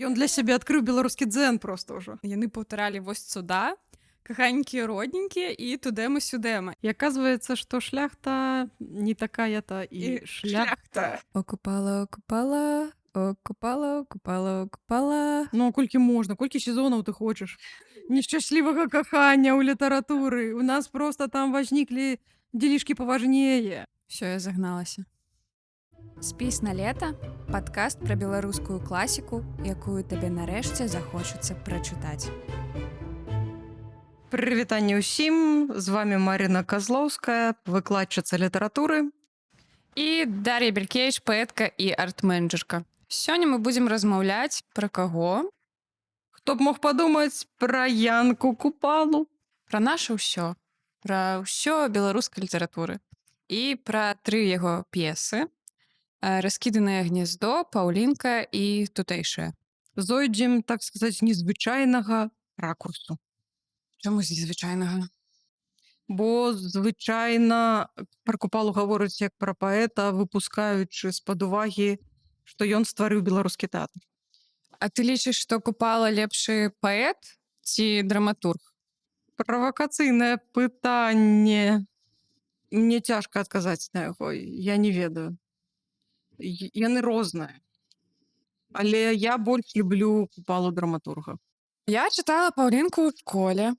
Ён для сябе адкрыў беларускі дзен проста ўжо. Яны паўтаралі вось сюда, каханькія родненькія і тудэмы-сюдэмы. І аказваецца, што шляхта не такая-то і шляхта. Окупала, окупала, окупала, окупала, окупала. Ну, а колькі можна, колькі сезонаў ты хочаш? Нешчаслівага кахання ў літаратуры. У нас проста там возніклі дзелішкі паважнее. Всё, я загналася. Спіс на лета – падкаст пра беларускую класіку, якую табе нарэшце захочацца прачытаць. Прывітанне ўсім, з вами Марина Козловская, выкладчыца літаратуры. І Дар'я Белькевіч, паэтка і арт-менеджерка. Сёння мы будзем размаўляць пра каго? Хто б мог падумаць пра Янку Купалу? Пра наша ўсё. Пра ўсё беларускай літаратуры. І пра 3 яго п'есы. Раскіданае гняздо, Паўлінка і тутэйшае. Зойдзем, так сказаць, незвычайнага ракурсу. Чаму з незвычайнага? Бо звычайна пра Купалу гаворыць як пра паэта, выпускаючы з-пад увагі, што ён стварыў беларускі тэатр. А ты лічыш, што Купала лепшы паэт ці драматург? Правакацыйнае пытанне. Мне цяжка адказаць на яго, я не ведаю. Яны розныя. Але я больш люблю Купалу драматурга. Я чытала Паўлінку ў школе.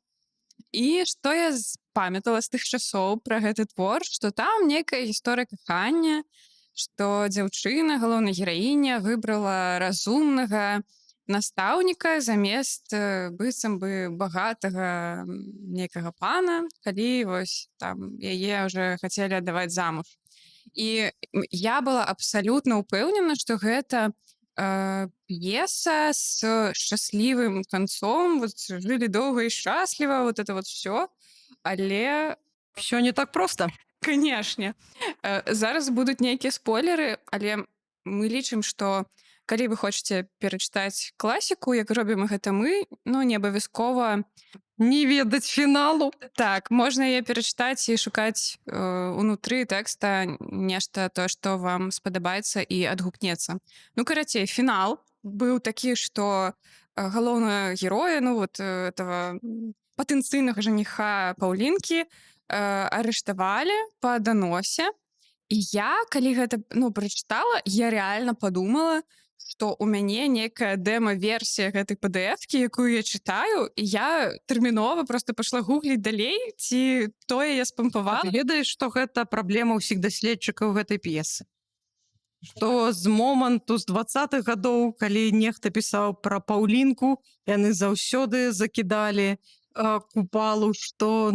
І што я памятала з тых часоў пра гэты твор, што там нейкая гісторыя кахання, што дзяўчына, галоўная гераіня, выбрала разумнага настаўніка замест быццам бы багатага нейкага пана, калі вось там яе ўжо хацелі аддаваць замуж. І я была абсалютна ўпэўнена, што гэта п'еса с шчаслівым канцом, вот жылі доўга і шчасліва, вот это вот все. Але Всё не так проста. канешне, зараз будуць нейкія спойлеры, але мы лічым, што калі вы хочаце перачытаць класіку, як робім гэта мы, ну не абавязкова Не ведаць фіналу. так, можна яе перачытаць і шукаць унутры тэкста нешта тое, што вам спадабаецца і адгукнецца. Ну, карацей, фінал быў такі, што галоўнага героя, ну вот этого патэнцыйнага жаніха Паўлінкі арыштавалі па даносе. І я, калі гэта прачытала, я рэальна падумала, што ў мяне нейкая дэма-версія гэтай PDF-кі, якую я чытаю, і я тэрмінова проста пайшла гугліць далей, ці тое я Ты спампавала. ведаеш, што гэта праблема ўсіх даследчыкаў гэтай п'есы. Што з моманту з 20-х гадоў, калі нехта пісаў пра Паўлінку, яны заўсёды закідалі Купалу, што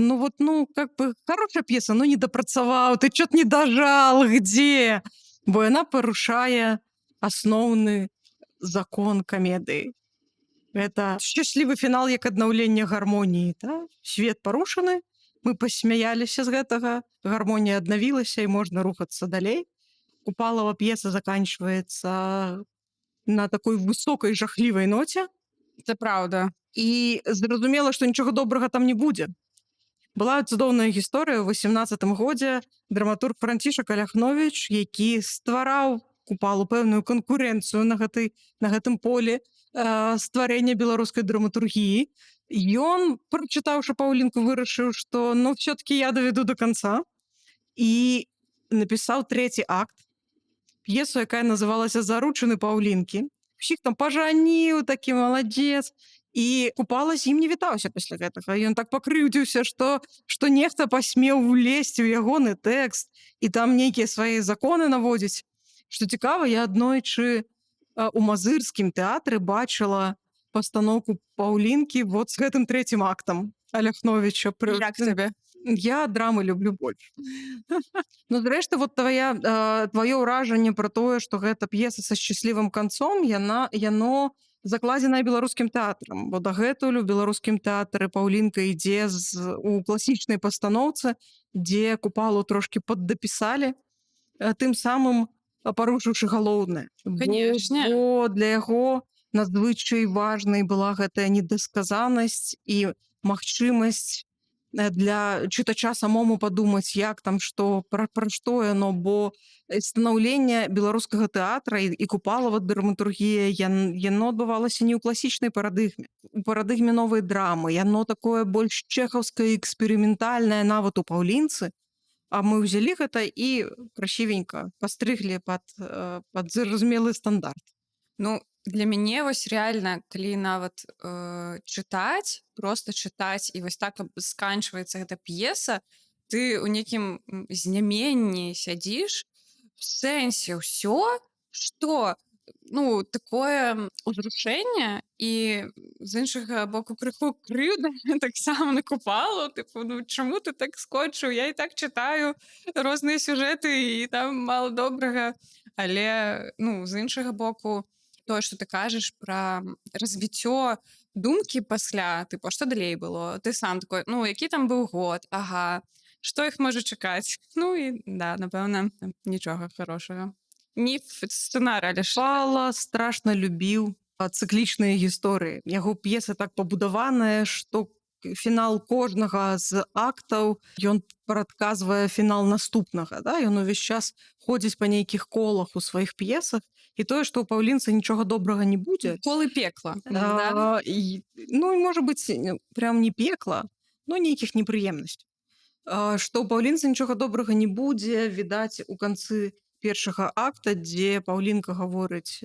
как бы хорошая п'еса, но не дапрацаваў, ты чё-то не дажал, где? Бо яна парушае асноўны закон камедыі. Гэта шчаслівы фінал як аднаўленне гармоніі. Свет парушаны, мы пасмяяліся з гэтага, гармонія аднавілася і можна рухацца далей. Купалава п'еса заканчваецца на такой высокай жахлівай ноце. Це праўда. І зразумела, што нічога добрага там не будзе. Была цудоўная гісторыя ў 18-м годзе драматург Францішак Аляхновіч, які ствараў Купалу пэўную канкурэнцыю на гэтым полі стварэння беларускай драматургіі. Ён, прачытаўшы Паўлінку, вырашыў, што все-таки я даведу до канца, і напісаў 3-й акт, п'есу, якая называлася «Заручыны Паўлінкі». Усіх там пажаніў, такі маладзец. І Купала з ім не вітаўся пасля гэтага. Ён так пакрыўдзіўся, што нехта пасмеў улезці ў ягоны тэкст і там нейкія свае законы наводзіць. Што цікава, я аднойчы у Мазырскім тэатры бачыла пастаноўку Паўлінкі вот з гэтым 3-м актам Аляхновіча. Як тебе? Я драмы люблю больш. Ну, зрэшты, вот твоё ўражанне пра тое, што гэта п'еса са шчаслівым канцом, яно закладзенае беларускім тэатрам, бо дагэтуль у беларускім тэатры Паўлінка ідзе у класічнай пастаноўцы, дзе Купалу трошки паддапісалі, тым самым парушыўшы галоўнае. Канешне. Бо для яго надзвычай важнай была гэтая недасказанасць і магчымасць для чытача самому падумаць, як там што, пра што яно, бо станаўленне беларускага тэатра і Купалава драматургія, яно адбывалася не ў класічнай парадыгме. У парадыгме новай драмы. Яно такое больш чэхаўскае, эксперыментальнае, нават у паўлінцы. А мы ўзялі гэта і красивенька пастрыглі пад зразумелы стандарт. Ну, для мяне вось рэальна, калі нават чытаць, проста чытаць, і вось так сканчваецца гэта п'еса, ты ў нейкім зняменні сядзіш, в сэнсе ўсё, што ну, такое ўзрушэнне, і з іншага боку крыху крыўда таксама на Купалу, тыпу, ну чаму ты так скончыў? Я і так чытаю розныя сюжэты, і там мала добрага. Але ну, з іншага боку, тое, што ты кажаш пра развіццё думкі пасля, тыпу, а што далей было? Ты сам такой, ну, які там быў год? Ага, што іх можа чакаць? Ну і да, напэўна, нічога хорошага. Не сцэнар, але ж Пала страшна любіў цыклічныя гісторыі. Яго п'еса так пабудаваная, што фінал кожнага з актаў ён прадказвае фінал наступнага. Да? Ён увесь час ходзіць па нейкіх колах у сваіх п'есах, і тое, што ў паўлінцы нічога добрага не будзе. колы пекла. Ну, можа быць, прям не пекла, но нейкіх непрыемнасцяў. Што ў паўлінцы нічога добрага не будзе, відаць, у канцы першага акта, дзе Паўлінка гаворыць,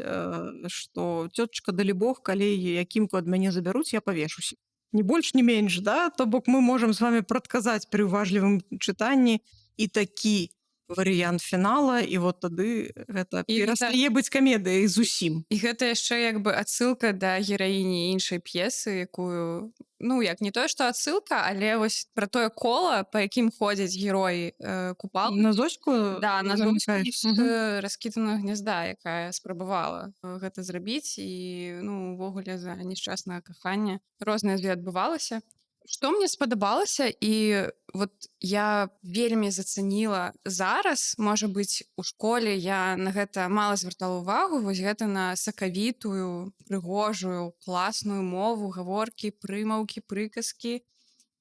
што цётачка, далі Бог, калі якімку ад мяне забяруць, я павешуся. Не больш, не менш, да? То бок мы можам з вами прадказаць пры уважлівым чытанні і такі варыянт фінала, і вот тады гэта перастае быць камедыяй зусім. І гэта яшчэ як бы адсылка да гераіні іншай п'есы, якую ну як не тое, што адсылка, але вось пра тое кола, па якім ходзяць героі Купал. На Зоську? Да, на Зоську з раскіданага гнязда, якая спрабавала гэта зрабіць, і ну увогуле за нешчаснае каханне рознае адбывалася. Што мне спадабалася, і вот я вельмі зацаніла зараз, можа быць, у школе я на гэта мала звяртала ўвагу, вось гэта на сакавітую, прыгожую, класную мову, гаворкі, прымаўкі, прыказкі.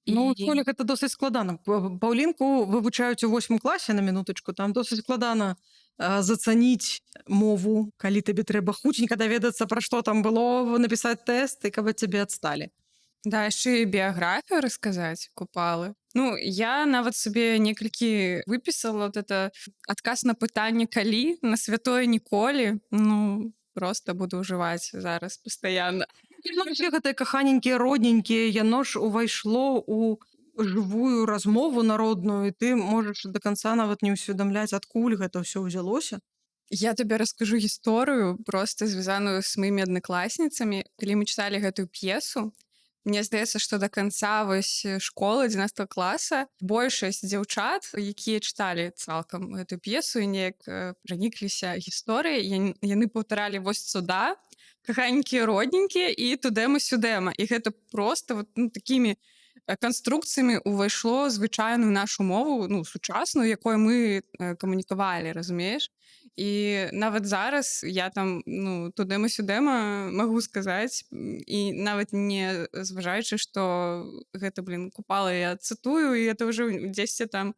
Ну, у школе гэта досыць складана. Паўлінку вывучаюць у 8 класе, на мінутачку, там досыць складана зацаніць мову, калі табе трэба хутенька даведацца, пра што там было, напісаць тэст, і каб ад цябе адсталі. Да, яшчэ і біяграфію расказаць Купалы. Ну, я нават сабе некалькі выпісала вот это адказ на пытанне калі, на святое ніколі. Ну, просто буду ўжываць зараз пастаянна. Гэтыя каханенькія, родненькія, яно ж увайшло ў жывую размову народную, і ты можаш да канца нават не ўсведамляць, адкуль гэта ўсё ўзялося. Я табе раскажу гісторыю, проста звязаную з маімі аднакласніцамі. Калі мы чыталі гэтую п'есу, мне здаецца, што да канца вось школы 11 класа большасць дзяўчат, якія чыталі цалкам гэтую п'есу і неяк пранікліся гісторыяй, яны паўтаралі вось сюда, каханенькія, родненькія і тудэмы-сюдэма. І гэта проста вот, ну, такімі канструкцыямі ўвайшло звычайную нашу мову, ну, сучасную, якой мы камунікавалі, разумееш? І нават зараз я там ну, тудэма-сюдэма магу сказаць, і нават не зважаючы, што гэта, Купала я цытую, і это ўжо дзесьці там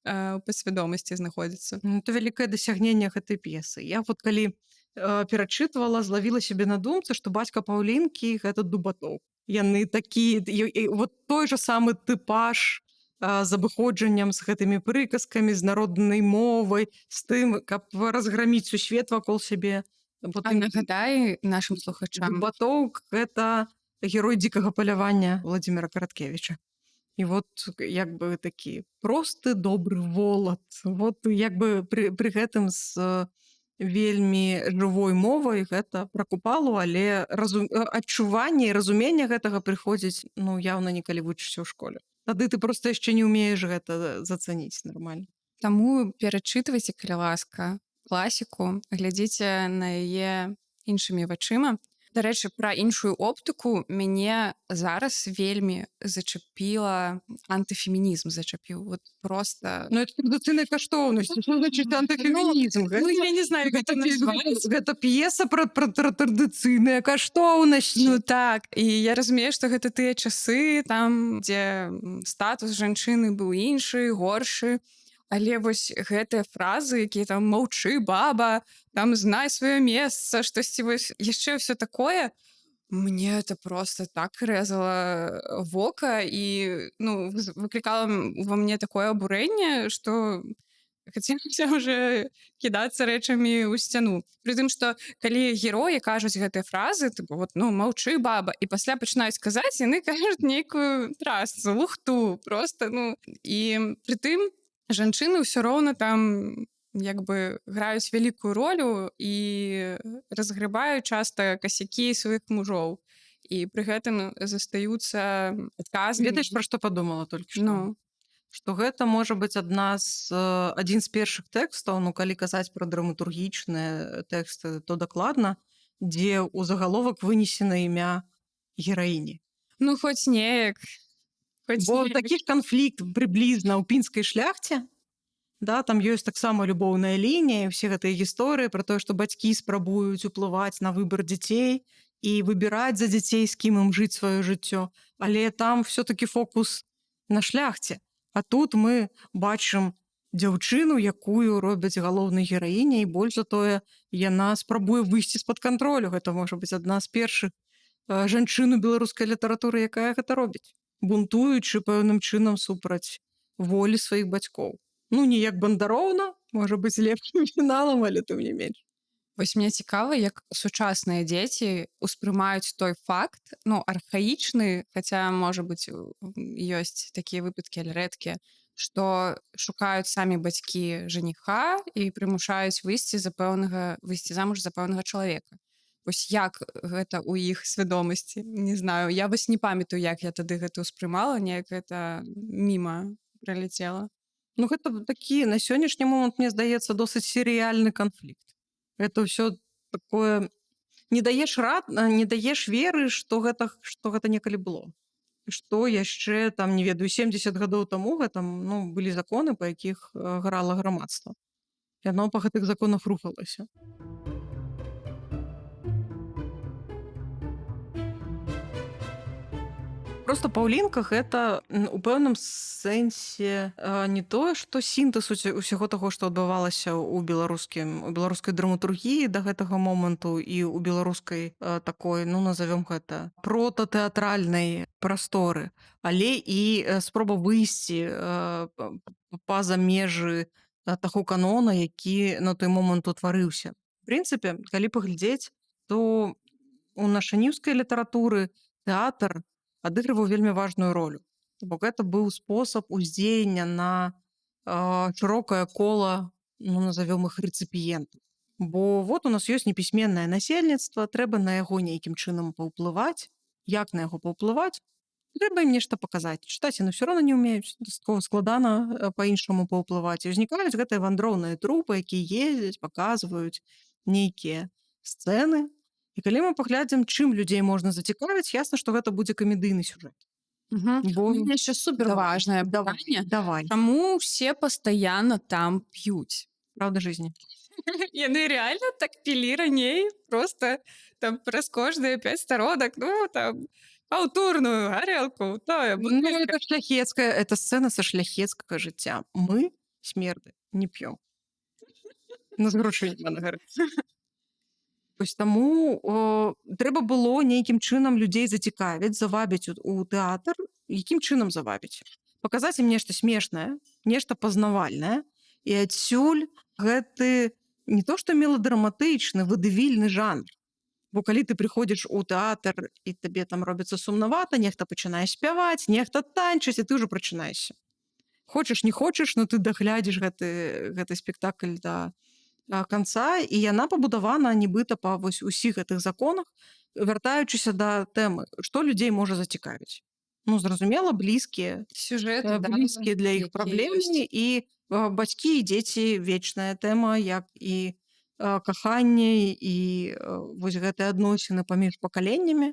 у падсвядомасці знаходзіцца. Это вялікае дасягненне гэтай п'есы. Я вот калі перачытвала, злавіла сябе на думцы, што бацька Паўлінкі гэта Дубатоў. Яны такі, вот той жа самы тыпаж, з абыходжаннем, з гэтымі прыказкамі, з народнай мовай, з тым, каб разграміць сусвет вакол сябе. А нагадай нашым слухачам. Дубатоўк — гэта герой дзікага палявання Владзіміра Караткевіча. І вот як бы такі просты добры волат. Вот як бы пры гэтым з вельмі жывой мовай гэта пра Купалу, але адчуванне і разуменне гэтага прыходзіць ну яўна не калі вучышся ў школе. Тады ты просто яшчэ не ўмееш гэта зацаніць нармальна. Таму перачытвайце, калі ласка, класіку, глядзіце на яе іншымі вачыма. Дарэчы, пра іншую оптыку мяне зараз вельмі зачапіла антыфемінізм зачапіў. Вот просто Ну, это традыцыйная каштоўнасць. Што значыць антыфемінізм? я не знаю, як гэта назваць. Гэта п'еса пра традыцыйная каштоўнасць. Ну так, і я разумею, што гэта тыя часы там, дзе статус жанчыны быў іншы, горшы. Але вось гэтыя фразы, якія там маўчы, баба, там знай сваё месца, штосьці вось яшчэ ўсё такое, мне это просто так рэзала вока і ну, выклікала ва мне такое абурэнне, што хацелася уже кідацца рэчамі ў сцяну. Прытым, што калі героі кажуць гэтыя фразы, тыпу, вот, ну, маўчы, баба, і пасля пачынаюць казаць, яны кажуць нейкую трасцу, лухту, просто, ну, і прытым жанчыны ўсё роўна там як бы граюць вялікую ролю і разгрыбаюць часта касякі сваіх мужоў. І пры гэтым застаюцца адказнымі. Ведаеш, пра што падумала толькі што? Ну, Што гэта можа быць адзін з першых тэкстаў, ну калі казаць пра драматургічныя тэксты, то дакладна, дзе ў загаловак вынесена імя гераіні. ну хоць неяк. Бо такі ж канфлікт прыблізна ў пінскай шляхце, да, там ёсць таксама любоўная лінія, усе гэтыя гісторыі пра тое, што бацькі спрабуюць уплываць на выбар дзяцей і выбіраць за дзяцей, з кім ім жыць сваё жыццё. Але там все-таки фокус на шляхце. А тут мы бачым дзяўчыну, якую робяць галоўнай гераіняй, і больш за тое, яна спрабуе выйсці з-пад кантролю. Гэта можа быць адна з першых жанчын у беларускай літаратуры, якая гэта робіць, бунтуючы пэўным чынам супраць волі сваіх бацькоў. Ну, не як бандароўна, можа быць лепшым фіналам, але тым не менш. Вось мне цікава, як сучасныя дзеці ўспрымаюць той факт, ну, архаічны, хаця, можа быць, ёсць такія выпадкі, але рэдкія, што шукаюць самі бацькі жаніха і прымушаюць выйсці замуж за пэўнага чалавека. Вось як гэта ў іх свядомасці? Не знаю, я вось не памятаю, як я тады гэта ўспрымала, неяк гэта міма праляцела. Ну, гэта такі, на сённяшні момант, мне здаецца, досыць серыяльны канфлікт. Это ўсё такое... Не даеш веры, што гэта некалі было. Што яшчэ, там, не ведаю, 70 гадоў таму гэта, ну, былі законы, па якіх грала грамадства. Яно па гэтых законах рухалася. Просто Паўлінка гэта у пэўным сэнсе не тое, што сінтэз усяго таго, што адбывалася ў беларускай драматургіі да гэтага моманту і ў беларускай такой, ну, назовём гэта, протатэатральнай прасторы, але і спроба выйсці па-за межы таго канона, які на той момант утварыўся. В прынцыпе, калі паглядзець, то у нашаніўскай літаратуры тэатр адыгрываў вельмі важную ролю. Бо гэта быў спосаб уздзеяння на шырокае кола, ну, назовём іх рэцыпіентаў. Бо вот у нас ёсць непісьменнае насельніцтва, трэба на яго нейкім чынам паўплываць. Як на яго паўплываць? Трэба ім нешта паказаць. Чытаць яны ўсё роўна не ўмеюць, дастаткова складана па-іншаму паўплываць. І ўзнікаюць гэтыя вандроўныя трупы, якія ездзяць, паказваюць нейкія сцэны. І калі мы паглядзім, чым людзей можна зацікавіць, ясна, што гэта будзе камедыйны сюжэт. Бо яшчэ супер важнае пытанне. Давай. Чаму ўсе пастаянна там п'юць? Правда жизни. Яны реально так пілі раней, просто там праз кожныя 5 старонак, ну, там, аўтурную гарэлку, тое. Ну, это шляхецкая, это сцена со шляхецкага жыцця. Мы, смерды, не п'ём. Нас грошай няма на гарэлку. Вось таму трэба было нейкім чынам людзей зацікавіць, завабіць у тэатр. Якім чынам завабіць? Паказаць ім нешта смешнае, нешта пазнавальнае. І адсюль гэты не то што меладраматычны, вадывільны жанр. Бо калі ты прыходзіш у тэатр і табе там робіцца сумнавата, нехта пачынае спяваць, нехта танчыць, і ты ўжо прачынаешся. Хочаш, не хочаш, но ты даглядзіш гэты спектакль да канца, і яна пабудавана нібыта па вось усіх гэтых законах, вяртаючыся да тэмы, што людзей можа зацікавіць. Ну, зразумела, блізкія сюжэты, блізкія для іх праблемы, і бацькі і дзеці вечная тэма, як і каханне і вось гэтыя адносіны паміж пакаленнямі.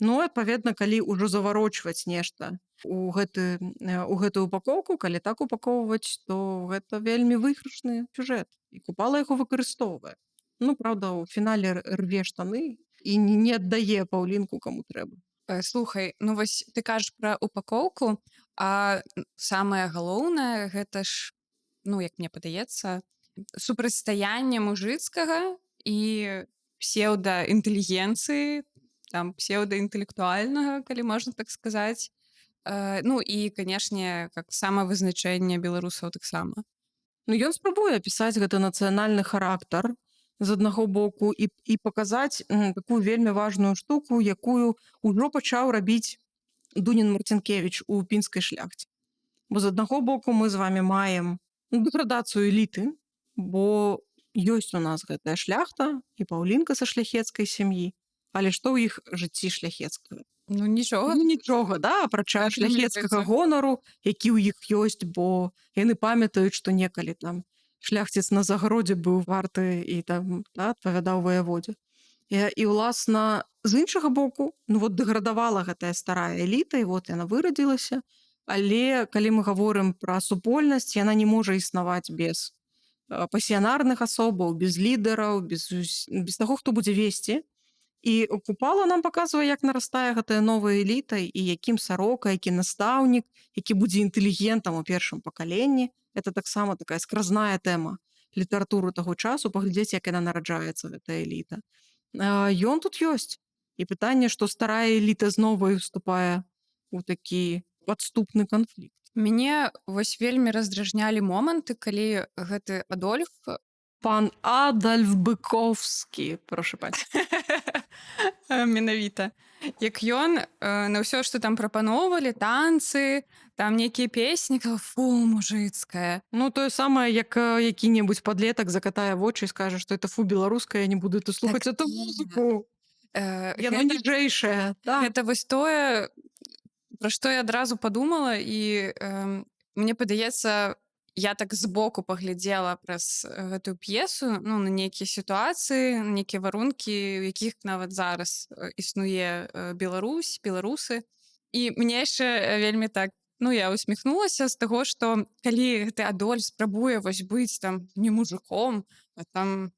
Ну, адпаведна, калі ўжо заварочваць нешта у гэтую упакоўку, калі так упакоўваць, то гэта вельмі выйгрышны сюжэт. І Купала яго выкарыстоўвае. Ну, праўда, у фінале рве штаны і не аддае Паўлінку каму трэба. Слухай, ну вось ты кажаш пра упакоўку, а самае галоўнае гэта ж, ну як мне падаецца, супрацьстаянне мужыцкага і псеўдаінтэлігенцыі, там псеўдаінтэлектуальнага, калі можна так сказаць. Ну і, канешне, как самавызначэнне беларусаў таксама. Ну, ён спрабуе апісаць гэты нацыянальны характар з аднаго боку і паказаць такую вельмі важную штуку, якую ўжо пачаў рабіць Дунін Марцінкевіч у пінскай шляхце. Бо з аднаго боку мы з вами маем дэградацыю эліты, бо ёсць у нас гэтая шляхта і Паўлінка са шляхецкай сям'і, але што ў іх жыцці шляхецкага? Ну нічога. Ну, нічога, да, апрача шляхецкага гонару, які ў іх ёсць, бо яны памятаюць, што некалі там шляхціц на загародзе быў варты і там, да, адпавядаў ваяводзе. І ўласна, з іншага боку, ну вот дэградавала гэтая старая эліта, і вот яна вырадзілася, але калі мы гаворым пра супольнасць, яна не можа існаваць без пасіянарных асобаў, без лідараў, без таго, хто будзе весці. І Купала нам паказвае, як нарастае гэтая новая эліта і якім сарока, які настаўнік, які будзе інтэлігентам у першым пакаленні. Это таксама такая скразная тэма літаратуры таго часу, паглядзець, як яна нараджаецца, гэтая эліта. Ён тут ёсць. І пытанне, што старая эліта зноў уступае у такі падступны канфлікт. Мяне вось вельмі раздражнялі моманты, калі гэты Адольф, Пан Адольф Быковскі, прошу пані. менавіта, як ён на ўсё, што там прапаноўвалі, танцы, там нейкія песні, фу, мужыцкая. Ну, тое самае, як які-небудзь падлетак закатае вочы і скажа, што это фу, беларуская, я не буду это слухаць, это музыку. Яно ніжэйшае. Гэта вось тое, пра што я адразу падумала, і мне падаецца, я так збоку паглядзела праз гэтую п'есу, ну, на нейкія сітуацыі, на нейкія варункі, у якіх нават зараз існуе Беларусь, беларусы. І мне яшчэ вельмі так, ну, я усміхнулася з таго, што калі гэты Адольф спрабуе вось быць там не мужиком, а там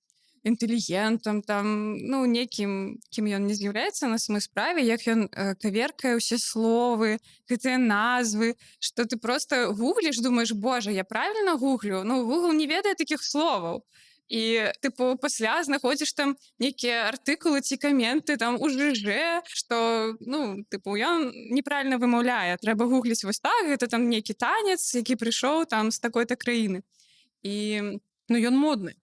інтэлігентам, там, ну, некім, кім ён не з'яўляецца на самой справе, як ён каверкае ўсе словы, гэтыя назвы, што ты просто гугліш, думаеш, божа, я правільна гуглю? Ну, Google не ведае такіх словаў. І, тыпу, пасля знаходзіш там нейкія артыкулы ці каменты там у ЖЖ, што, ну, тыпу, ён неправільна вымаўляе. Трэба гугліць вось так, гэта там нейкі танец, які прыйшоў там з такой-то краіны. І, ну, ён модны.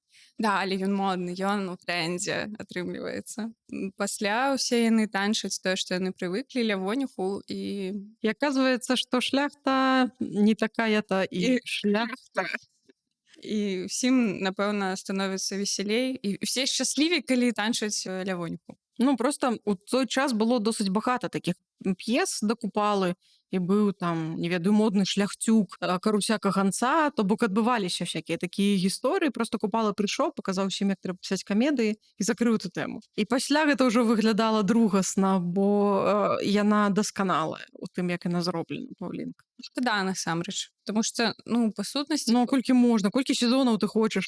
Да, але ён модны, ён у трэндзе атрымліваецца. Пасля ўсе яны танчаць тое, што яны прывыклі, лявонюху, і аказваецца, што шляхта не такая-то і шляхта. І ўсім, напэўна, становіцца весялей, і ўсе шчаслівей, калі танчаць лявонюху. Ну, просто у той час было досыць багата такіх п'ес да Купалы, і быў там, не ведаю, модны шляхцюк Каруся Каганца, то бок адбываліся всякія такія гісторыі, просто Купала прыйшоў, паказаў усім, як трэба пісаць камедыі і закрыў эту тэму. І пасля гэта ўжо выглядала другасна, бо яна дасканалая у тым, як яна зроблена, Паўлінка. Шкада, насамрэч, тому што, ну, па сутнасці... Ну, колькі можна, колькі сезонаў ты хочаш?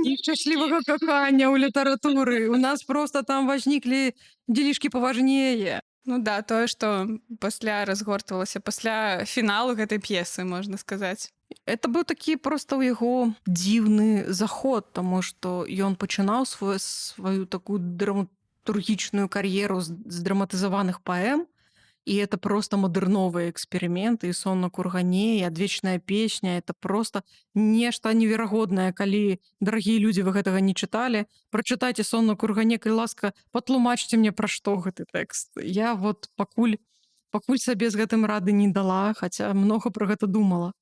Нешчаслівага кахання ў літаратуры. У нас просто там возниклі дзелішкі паважнее. Ну да, тое, што пасля разгортвалася, пасля фіналу гэтай п'есы, можна сказаць. Это быў такі проста ў яго дзіўны заход, таму што ён пачынаў сваю такую драматургічную кар'еру з драматызаваных паэм, і это просто мадэрновыя эксперыменты, і сон на кургане, і адвечная песня, это просто нешта неверагоднае, калі, дарагія людзі, вы гэтага не чыталі, прачытайце сон на кургане, калі ласка, патлумачце мне, пра што гэты тэкст. Я вот пакуль сабе з гэтым рады не дала, хаця многа пра гэта думала.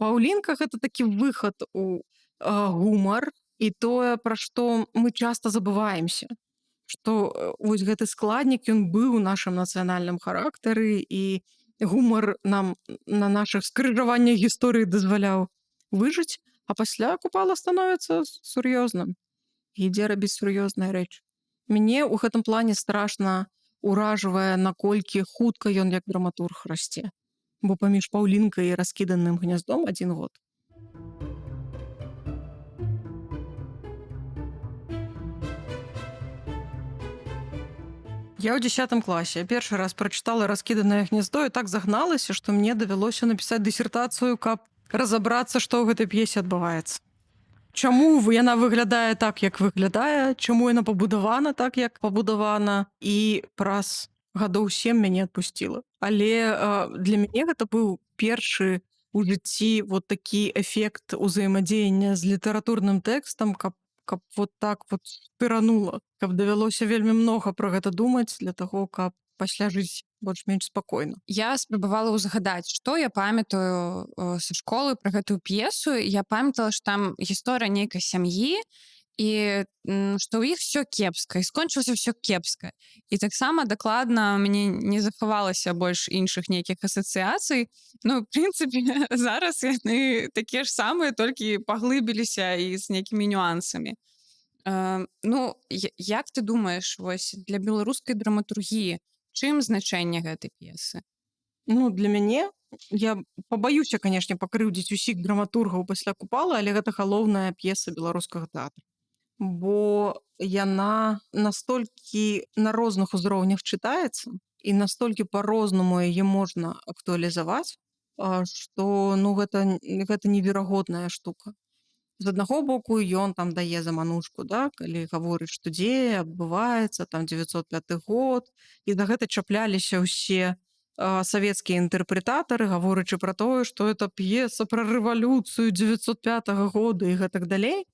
Паўлінка — гэта такі выхад у гумар, і тое, пра што мы часта забываемся. Што вось гэты складнік, ён быў у нашым нацыянальным характары, і гумар нам на нашых скрыжаваннях гісторыі дазваляў выжыць, а пасля Купала становіцца сур'ёзным. ідзе рабіць сур'ёзныя рэчы. Мяне ў гэтым плане страшна уражвае, наколькі хутка ён як драматург расце. Бо паміж Паўлінкай і раскіданым гняздом 1 год. Я ў 10 класе першы раз прачытала раскіданае гняздо і так загналася, што мне давялося напісаць дысертацыю, каб разабрацца, што ў гэтай п'есе адбываецца. Чаму яна выглядае так, як выглядае, чаму яна пабудавана так, як пабудавана, і праз гадоў 7 мяне адпусціла. Але для мяне гэта быў першы у жыцці вот такі эфект узаемадзеяння з літаратурным тэкстам, каб вот так вот пыранула, каб давялося вельмі многа пра гэта думаць для таго, каб пасля жыць больш-менш спакойна. Я спрабавала ўзгадаць, што я памятаю са школы пра гэтую п'есу. Я памятала, што там гісторыя нейкай сям'і, і што ў іх все кепска, і скончылася ўсё кепска. І таксама дакладна мне не захавалася больш іншых нейкіх асацыяцый. Ну, в прынцыпе, зараз яны такія ж самыя, толькі паглыбіліся і з нейкімі нюансамі. Ну, як ты думаеш, вось для беларускай драматургіі, чым значэнне гэтай п'есы? Ну, для мяне, я пабаюся, канешне, пакрыўдзіць усіх драматургаў пасля Купала, але гэта галоўная п'еса беларускага тэатра. Бо яна настолькі на розных узроўнях чытаецца і настолькі па-рознаму яе можна актуалізаваць, што ну, гэта неверагодная штука. З аднаго боку, ён там дае заманушку, да, калі гаворыць, што дзея адбываецца, там 905 год, і за гэта чапляліся ўсе савецкія інтэрпрэтатары, гаворычы пра тое, што это п'еса пра рэвалюцыю 905 года і гэтак далей.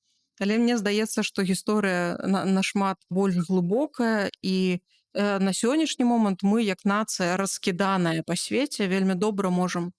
Але мне здаецца, што гісторыя нашмат больш глыбокая, і на сённяшні момант мы, як нацыя раскіданая па свеце, вельмі добра можам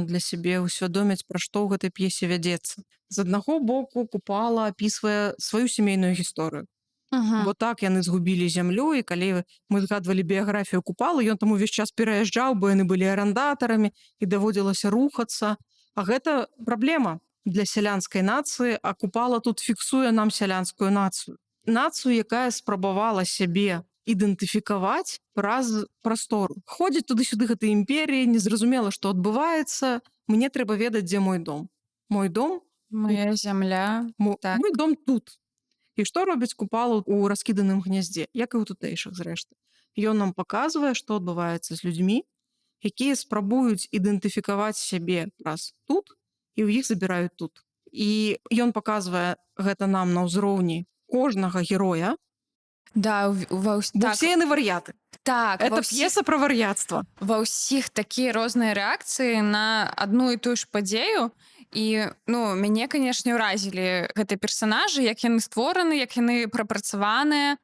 для сябе ўсвядоміць, пра што ў гэтай п'есе вядзецца. З аднаго боку, Купала апісвае сваю сямейную гісторыю. Бо так яны згубілі зямлю, і калі мы згадвалі біяграфію Купалы, ён там увесь час пераязджаў, бо яны былі арандатарамі, і даводзілася рухацца. А гэта праблема для сялянскай нацыі, а Купала тут фіксуе нам сялянскую нацыю. Нацыю, якая спрабавала сябе ідэнтыфікаваць праз прастору. Ходзіць туды-сюды гэтай імперіі, незразумела, што адбываецца, мне трэба ведаць, дзе мой дом. Мой дом, Моя зямля. Так. мой дом тут. І што робіць Купала ў раскіданым гняздзе, як і ў тутэйшых, зрэшты. Ён нам паказвае, што адбываецца з людзьмі, якія спрабуюць ідэнтыфікаваць сябе праз тут, і ў іх забіраюць тут. І ён паказвае гэта нам на ўзроўні кожнага героя, Да, бо ўсе яны вар'яты. так, Это п'еса пра вар'яцтва. ва ўсіх такія розныя рэакцыі на адну і тую ж падзею. І ну, мяне, канешне, ўразілі гэтыя персанажы, як яны створаны, як яны прапрацаваныя.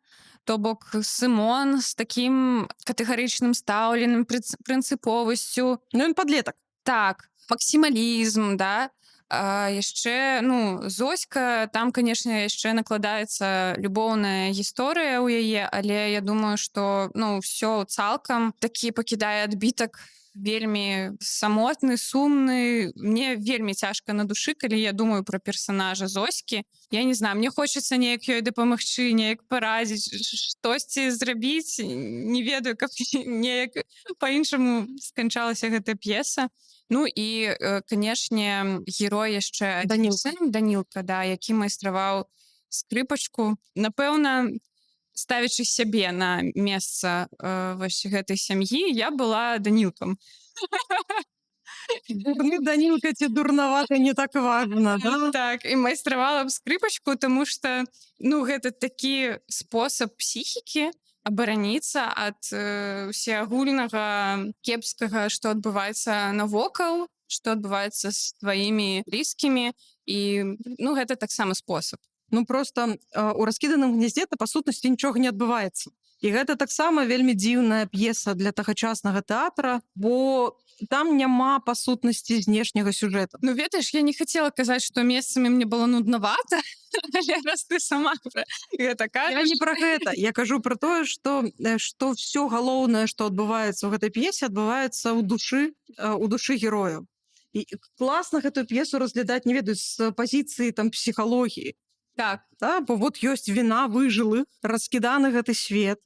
То бок Сымон з такім катэгарычным стаўленым, прынцыповасцю. Ну, ён падлетак. Так, максімалізм, да. Яшчэ, ну, Зоська, там, канешне, яшчэ накладаецца любоўная гісторыя ў яе, але я думаю, што, ну, ўсё цалкам такі пакідае адбітак вельмі самотны, сумны. Мне вельмі цяжка на душы, калі я думаю пра персанажа Зоські. Я не знаю, мне хочацца неяк ёй дапамагчы, неяк парадзіць, штосьці зрабіць. Не ведаю, каб неяк па-іншаму сканчалася гэтая п'еса. Ну і, канешне, герой яшчэ Данілка, да, які майстраваў скрыпачку. Напэўна, ставячы сябе на месца вось гэтай сям'і, я была Данілкам. Дурны Данілка ці дурнавата не так важна, да? Так, і майстравала б скрыпачку, таму што, ну, гэта такі спосаб псіхікі абараніцца ад усеагульнага кепскага, што адбываецца навокал, што адбываецца з тваімі блізкімі. І, ну, гэта таксама спосаб. Ну, проста у раскіданым гняздзе па сутнасці нічога не адбываецца. І гэта таксама вельмі дзіўная п'еса для тагачаснага тэатра, бо там няма па сутнасці знешняга сюжэта. Ну, ведаеш, я не хацела казаць, што месцамі мне было нуднавата, але раз ты сама пра гэта Я кажаш. не пра гэта. Я кажу пра тое, што ўсё галоўнае, што адбываецца ў гэтай п'есе, адбываецца ў душы герояў. І класна гэтую п'есу разглядаць, не ведаю, з пазіцыі там псіхалогіі. Так. Да? Бо вот ёсць віна выжылых, раскіданы гэты свет.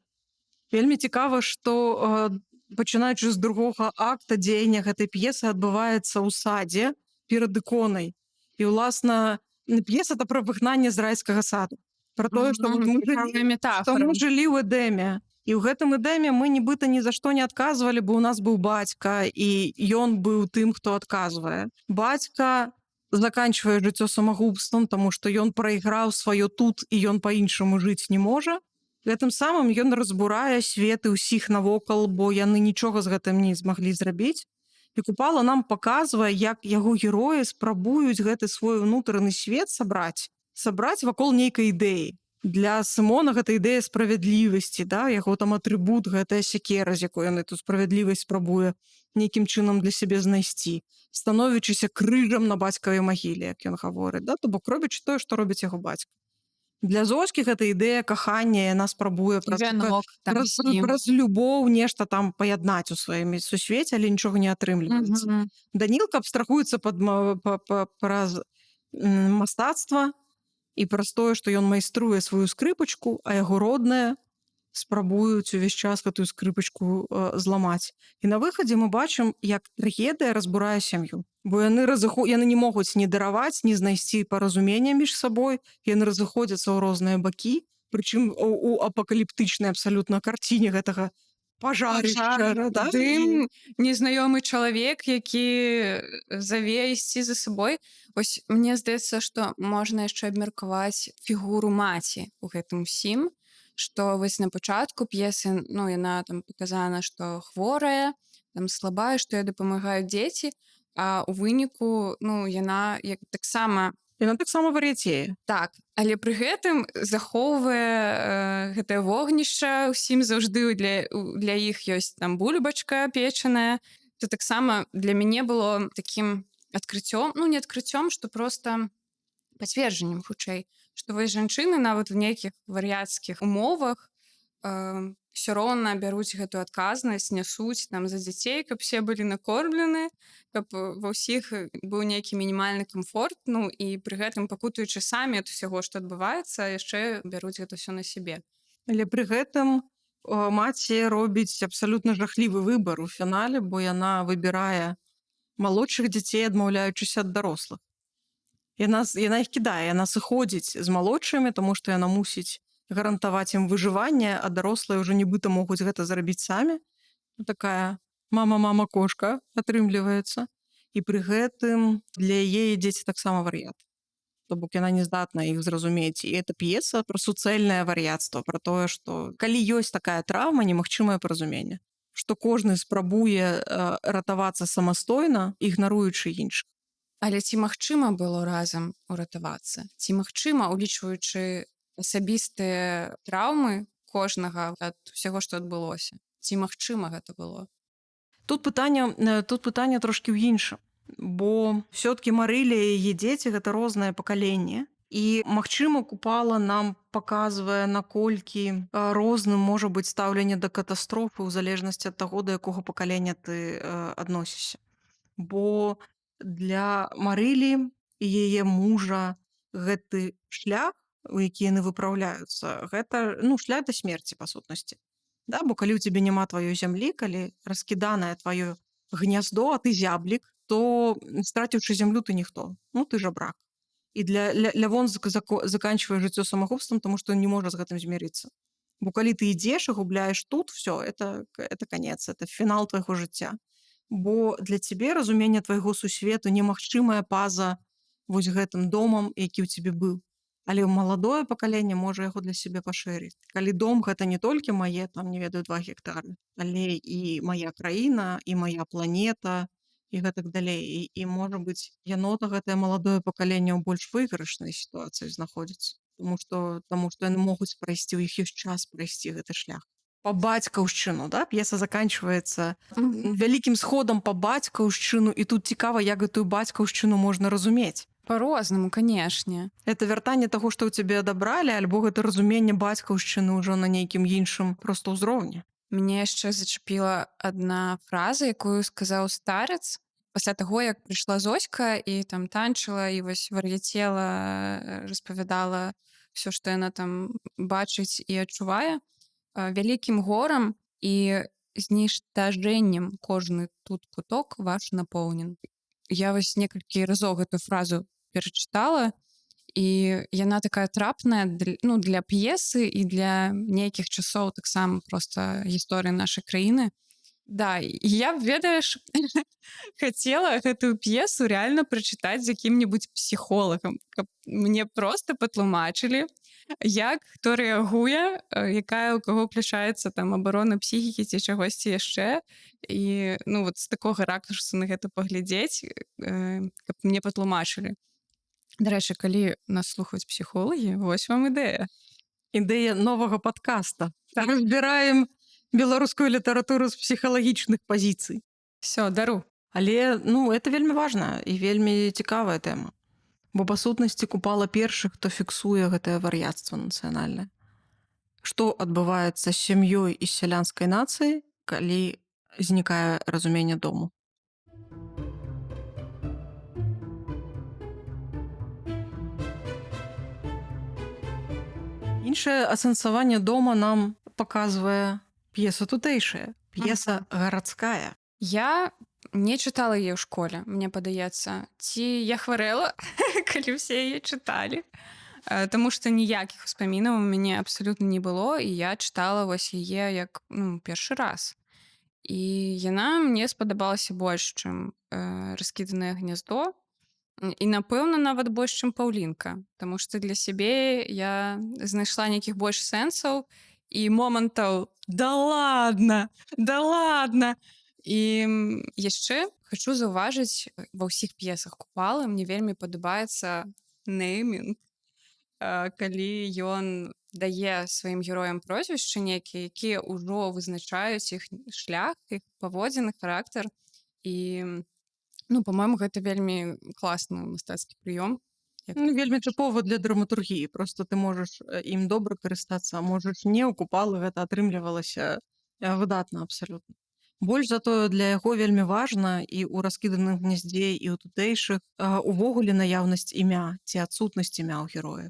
Вельмі цікава, што пачынаючы з другога акта дзеяння гэтай п'есы адбываецца ў садзе перад іконай. І ўласна п'еса это пра выгнанне з райскага саду. Пра тое, што Цікавая метафора. мы жылі ў эдэме. І ў гэтым эдэме мы нібыта ні за што не адказвалі, бо ў нас быў бацька, і ён быў тым, хто адказвае. Бацька заканчвае жыццё самагубствам, таму што ён прайграў сваё тут, і ён па-іншаму жыць не можа. Гэтым самым ён разбурае светы ўсіх навокал, бо яны нічога з гэтым не змаглі зрабіць. І Купала нам паказвае, як яго героі спрабуюць гэты свой унутраны свет сабраць вакол нейкай ідэі. Для Сымона гэта ідэя справядлівасці, да? Яго там атрыбут, гэтая сякера, з якой ён эту справядлівасць спрабуе нейкім чынам для сябе знайсці, становячыся крыжам на бацькавай магіле, як ён гаворыць, да? То бок робячы тое, што робіць яго бацька. Для Зоські гэта ідэя кахання, яна спрабуе праз любоў нешта там паяднаць у сваім сусвеце, але нічога не атрымліваецца. Данілка абстрагуецца праз мастацтва і праз тое, што ён майструе сваю скрыпачку, а яго родныя спрабуюць увесь час гэтую скрыпачку зламаць. І на выхадзе мы бачым, як трагедыя разбурае сям'ю. Бо яны не могуць ні дараваць, ні знайсці паразумення між сабой, яны разыходзяцца ў розныя бакі, прычым у апакаліптычнай абсалютна карціне гэтага пажарышча. Дым, незнаёмы чалавек, які заве ісці за сабой. Вось мне здаецца, што можна яшчэ абмеркаваць фігуру маці ў гэтым усім, што вось на пачатку п'есы, ну, яна там паказана, што хворая, там слабая, што ёй дапамагаюць дзеці, а ў выніку, ну, яна таксама вар'яцее. Так, але пры гэтым захоўвае гэтае вогнішча, усім заўжды для іх ёсць там бульбачка печаная. То таксама для мяне было такім адкрыццём, ну, не адкрыццём, што проста пацверджаннем хутчэй, што вось жанчыны нават у нейкіх вар'яцкіх умовах ўсё роўна бяруць гэтую адказнасць, нясуць там за дзяцей, каб все былі накормлены, каб ва ўсіх быў нейкі мінімальны камфорт, ну і пры гэтым пакутуючы самі ад усяго, што адбываецца, яшчэ бяруць гэта ўсё на сябе. Але пры гэтым маці робіць абсалютна жахлівы выбар у фінале, бо яна выбірае малодшых дзяцей, адмаўляючыся ад дарослых. Яна іх кідае, яна сыходзіць з малодшымі, таму што яна мусіць гарантаваць ім выжыванне, а дарослыя ўжо нібыта могуць гэта зрабіць самі. Такая мама кошка атрымліваецца. І пры гэтым для яе дзеці таксама вар'ят. То бок яна не здатна іх зразумець. І гэта п'еса пра суцэльнае вар'яцтва, пра тое, што калі ёсць такая траўма, немагчымае паразуменне. Што кожны спрабуе ратавацца самастойна, ігнаруючы іншых. Але ці магчыма было разам уратавацца? Ці магчыма, улічваючы асабістыя траўмы кожнага ад усяго, што адбылося? Ці магчыма гэта было? Тут пытанне трошкі ў іншым, бо ўсё-ткі Марылі і яе дзеці гэта рознае пакаленне. І, магчыма, Купала нам паказвае, наколькі розным можа быць стаўленне да катастрофы ў залежнасці ад таго, да якога пакалення ты адносішся. Бо для Марылі і яе мужа гэты шлях, у які яны выпраўляюцца, гэта шлях да смерці, па сутнасці. Да? Бо калі ў цябе няма тваёй зямлі, калі раскіданае тваё гняздо, а ты зяблік, то страціўшы зямлю ты ніхто. Ну, ты жабрак. І для Лявон заканчвае жыццё самагубствам, таму што не можа з гэтым змірыцца. Бо калі ты ідзеш і губляеш тут, все, это канец, это фінал твайго жыцця. Бо для цябе разуменне твайго сусвету немагчымая па-за вось гэтым домам, які ў цябе быў. Але маладое пакаленне можа яго для сябе пашырыць. Калі дом гэта не толькі мае, там, не ведаю, 2 гектары, але і мая краіна, і мая планета, і гэтак далей. І можа быць, яно гэтае маладое пакаленне ў больш выйгрышнай сітуацыі знаходзіцца. Таму што яны могуць прайсці, у іх ёсць час прайсці гэты шлях. Па бацькаўшчыну, да? П'еса заканчваецца вялікім сходам па бацькаўшчыну, і тут цікава, як гэтую бацькаўшчыну можна разумець. Па-рознаму, канешне. Это вяртанне таго, што ў цябе адабралі, альбо гэта разуменне бацькаўшчыны ўжо на нейкім іншым проста ўзроўні. Мне яшчэ зачапіла адна фраза, якую сказаў старец. пасля таго, як прыйшла Зоська і там танчыла і вось вар'яцела, распавядала ўсё, што яна там бачыць і адчувае, вялікім горам і зніштажэннем кожны тут куток ваш напоўнен. Я вось некалькі разоў гэтую фразу перачытала, і яна такая трапная для п'есы і для нейкіх часоў таксама проста гісторыі нашай краіны. Да, і я б, ведаеш, хацела гэтую п'есу рэальна прачытаць з якім-небудзь псіхолагам, каб мне проста патлумачылі, як хто рэагуе, якая ў каго ўключаецца там абарона псіхікі ці чагосьці яшчэ. І вот з такога ракурсу на гэта паглядзець, каб мне патлумачылі. Дарэчы, калі нас слухаюць псіхолагі, вось вам ідэя. Ідэя новага падкаста. Разбіраем беларускую літаратуру з псіхалагічных пазіцый. Всё, дару. Але это вельмі важна і вельмі цікавая тэма. Бо па сутнасці Купала першы, хто фіксуе гэтае вар'яцтва нацыянальнае. Што адбываецца з сям'ёй і з сялянскай нацыяй, калі знікае разуменне дому. Іншае асэнсаванне дома нам паказвае п'еса тутэйшая, п'еса гарадская. Я не чытала яе ў школе, мне падаецца. Ці я хварэла, калі ўсе яе чыталі. Таму што ніякіх успамінаў у мяне абсалютна не было, і я чытала вось яе як першы раз. І яна мне спадабалася больш, чым «Раскіданае гняздо». І, напэўна, нават больш, чым «Паўлінка». Таму што для сябе я знайшла нейкіх больш сэнсаў і момантаў «Да ладна! Да ладна!» І яшчэ хачу заўважыць, ва ўсіх п'есах Купалы мне вельмі падабаецца неймінг, калі ён дае сваім героям прозвішчы нейкія, якія ўжо вызначаюць іх шлях, іх паводзіны, характар. І, па-мойму, гэта вельмі класны мастацкі прыём. Вельмі тыпова для драматургіі. Просто ты можаш ім добра карыстацца, а можаш не. У Купалы гэта атрымлівалася выдатна абсалютна. Больш за тое, для яго вельмі важна і ў «Раскіданым гняздзе», і ў тутэйшых увогуле наяўнасць імя ці адсутнасць імя ў героя.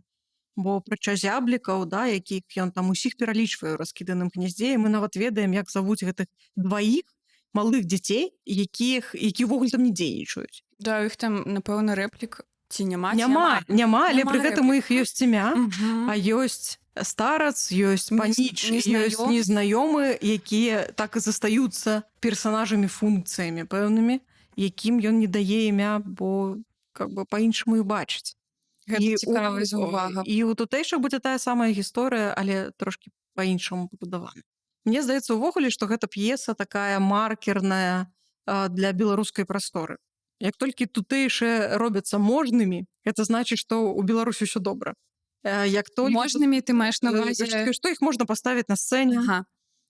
Бо прыча зяблікаў, якіх ён там усіх пералічвае ў «Раскіданым гняздзе», і мы нават ведаем, як завуць гэтых дваіх малых дзяцей, які ўвогуле там не дзейнічаюць. Да, у іх там, напэўна, рэплік ці няма, але пры гэтым у іх ёсць імя, а ёсць старац, ёсць паніч, ёсць незнаёмы, якія так і застаюцца персанажамі, функцыямі пэўнымі, якім ён не дае імя, бо па-іншаму і бачыць. Гэта цікавая увага. І ў тутэйшых будзе тая самая гісторыя, але трошкі па-іншаму пабудавана. Мне здаецца ўвогуле, што гэта п'еса такая маркерная для беларускай прасторы. Як толькі тутэйшыя робяцца можнымі, гэта значыць, што ў Беларусі ўсё добра. Можнымі ты маеш на ўвазе? Што іх можна паставіць на сцэне,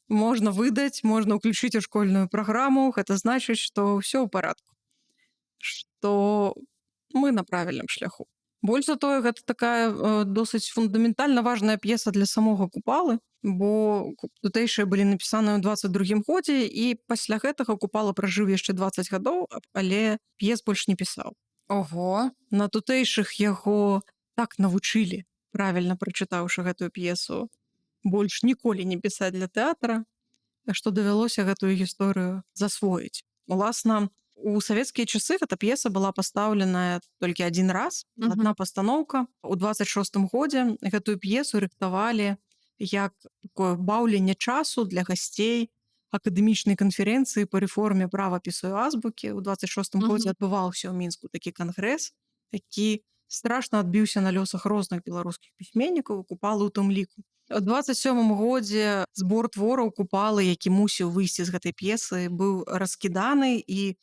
можна выдаць, можна ўключыць у школьную праграму, гэта значыць, што ўсё ў парадку. Што мы на правільным шляху. Больш за тое, гэта такая досыць фундаментальна важная п'еса для самога Купалы, бо тутэйшыя былі напісаныя ў 22-м годзе, і пасля гэтага Купала пражыў яшчэ 20 гадоў, але п'ес больш не пісаў. Ого! На тутэйшых яго так навучылі, правільна прачытаўшы гэтую п'есу, больш ніколі не пісаць для тэатра, што давялося гэтую гісторыю засвоіць. Уласна, у савецкія часы гэта п'еса была пастаўленая толькі адзін раз, адна пастаноўка. У 26-м годзе гэтую п'есу рыхтавалі як такое баўленне часу для гасцей акадэмічнай канферэнцыі па рэформе правапісу і азбукі. У 26-м годзе адбываўся ў Мінску такі кангрэс, які страшна адбіўся на лёсах розных беларускіх пісьменнікаў, Купалы ў тым ліку. У 27-м годзе збор твораў Купалы, які мусіў выйсці з гэтай п'есы, быў раскіданы, і,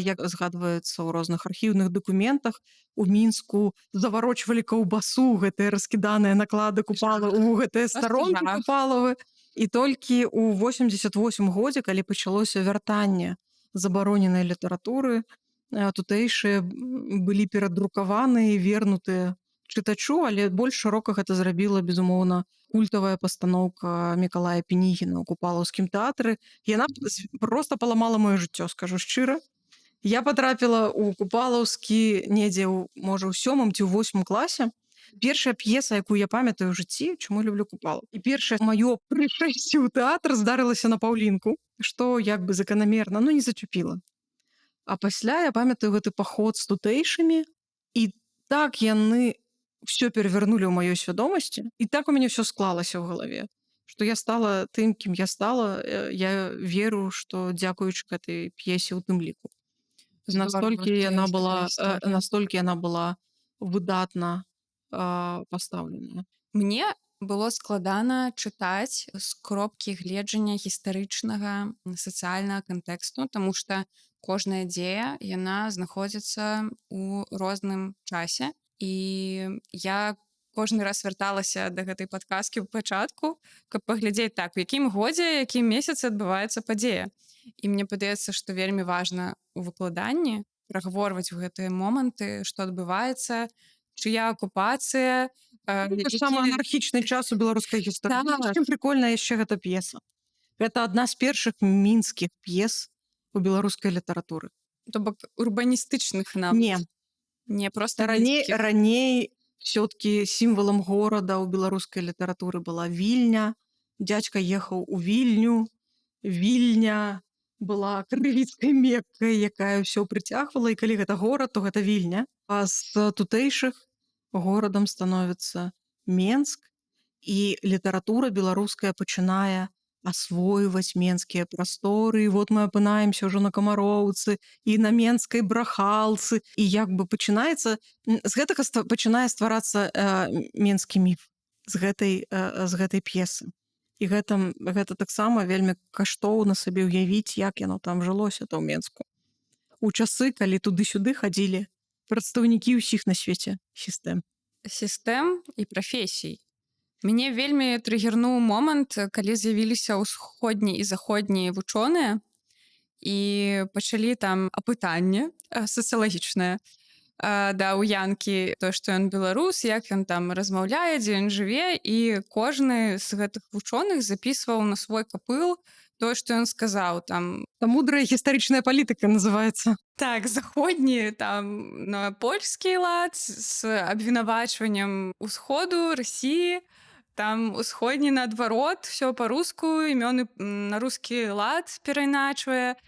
як згадваецца ў розных архіўных дакументах, у Мінску заварочвалі каўбасу гэтыя раскіданыя наклады Купалы ў гэтыя старонкі Купалавы. І толькі ў 88-м годзе, калі пачалося вяртанне забароненай літаратуры, тутэйшыя былі перадрукаваны і вернутыя чытачу, але больш шырока гэта зрабіла, безумоўна, культавая пастаноўка Мікалая Пінігіна ў Купалаўскім тэатры. Яна проста паламала маё жыццё, скажу шчыра. Я патрапіла ў купалаўскі недзе можа ў 7 ці ў 8 класе. Першая п'еса, якую я памятаю ў жыцці, чаму люблю купалу. І першае маё прышэсце ў тэатр здарылася на паўлінку, што як бы заканамерна, не зачапіла. А пасля я памятаю гэты паход з тутэйшымі, і так яны ўсё перавярнулі ў маёй свядомасці, і так у мяне ўсё склалася ў галаве, што я стала тым, кім я стала. Я веру, што дзякуючы гэтай п'есе ў тым ліку. Настолькі яна была выдатна пастаўленая. Мне было складана чытаць з кропкі гледжання гістарычнага сацыяльнага кантэксту, таму што кожная дзея яна знаходзіцца ў розным часе. І я кожны раз вярталася да гэтай падказкі ў пачатку, каб паглядзець так, у якім годзе, якім месяцы адбываецца падзея. І мне падаецца, што вельмі важна ў выкладанні прагаворваць у гэтыя моманты, што адбываецца, чыя акупацыя, Самы анархічны час у беларускай гісторыі. Так. Чым прыкольная яшчэ гэта п'еса. Гэта адна з першых мінскіх п'ес у беларускай літаратуры. То бок урбаністычных нават. Не просто Раней все-таки сімвалам горада ў беларускай літаратуры была Вільня. Дзядзька ехаў у Вільню. Вільня была крывіцкай меккай, якая ўсё прыцягвала, і калі гэта горад, то гэта Вільня. А з тутэйшых горадам становіцца Менск, і літаратура беларуская пачынае асвойваць менскія прасторы. І вот мы апынаемся ўжо на Камароўцы і на менскай брахалцы. І як бы пачынаецца, з гэтага пачынае стварацца менскі міф з гэтай п'есы. І гэта таксама вельмі каштоўна сабе ўявіць, як яно там жылося то ў Менску. У часы, калі туды-сюды хадзілі прадстаўнікі ўсіх на свеце сістэм і прафесій. Мяне вельмі трыгернуў момант, калі з'явіліся ўсходні і заходнія вучоныя і пачалі там апытанне сацыялагічнае да ў Янкі, то, што ён беларус, як ён там размаўляе, дзе ён жыве, і кожны з гэтых вучоных запісваў на свой капыл то, што ён сказаў там. Мудрая гістарычная палітыка называецца. Так, заходні там на польскі лад з абвінавачванням усходу, Расіі, там усходні наадварот, все па-руску, імёны на рускі лад перайначвае.